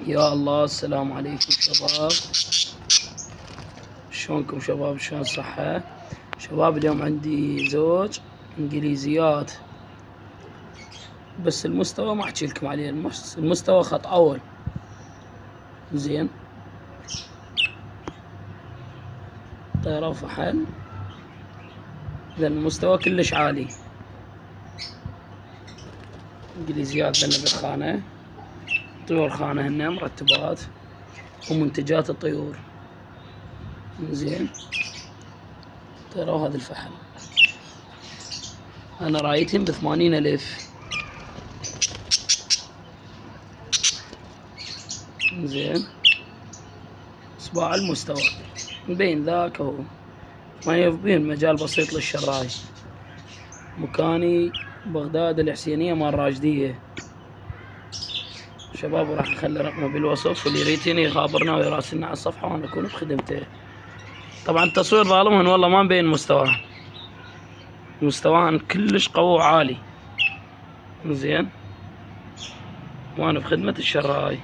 يا الله، السلام عليكم شباب. شلونكم شباب؟ شلون الصحة شباب؟ اليوم عندي زوج انجليزيات، بس المستوى ما احكي لكم عليه. المستوى خط اول. زين، طيرة وفحل، لان المستوى كلش عالي. انجليزيات لنا بالخانة، طيور خانة هن مرتبات ومنتجات الطيور. زين، طيرة وهذا الفحل انا رايتهم ب80,000. زين، صباع المستوى مبين ذاك اهو، ما يبين مجال بسيط للشراي. مكاني بغداد الحسينية مال راشدية. شباب راح نخلي رقمه بالوصف، واللي يريدني يخابرنا ويراسلنا على الصفحة وانا اكون بخدمته. طبعا التصوير ظالمهن والله ما مبين مستواهن. مستواهن كلش قوي وعالي. زين، وانا بخدمة الشراي.